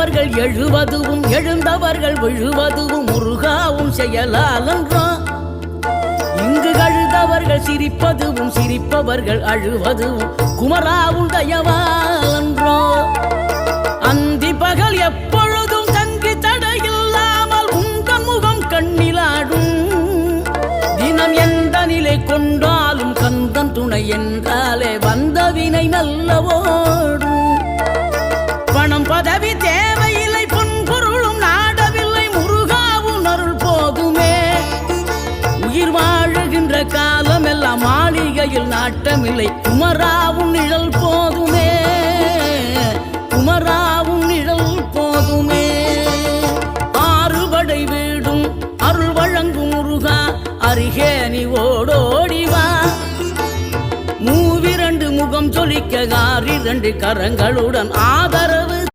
விழுந்தவர்கள் எழுவதுவும் எழுந்தவர்கள் விழுவதுவும் முருகாவும் செயலாலன்றோ. இங்கு அழுதவர்கள் சிரிப்பதுவும் சிரிப்பவர்கள் அழுவதுவும் குமராவும் தயவாலன்றோ. அந்தி பகல் எப்பொழுதும் தங்கி தடையில்லாமல் உங்கள் முகம் கண்ணிலாடும். தினம் எந்த நிலை கொண்டாலும் கந்தன் துணை என்றாலே வந்த வினை நல்லவோடும். பணம் பதவி தேவையில்லை பொன்பொருளும் நாடவில்லை முருகாவும் அருள் போதுமே. உயிர் வாழுகின்ற காலம் எல்லாம் மாளிகையில் நாட்டமில்லை குமராவும் நிழல் போதுமே. குமராவும் நிழல் போதுமே. ஆறுபடை வீடும் அருள் வழங்கும் முருகா அருகே நீ ஓடோடிவா. மூவிரண்டு முகம் சொலிக்க 6 கரங்களுடன் ஆதரவு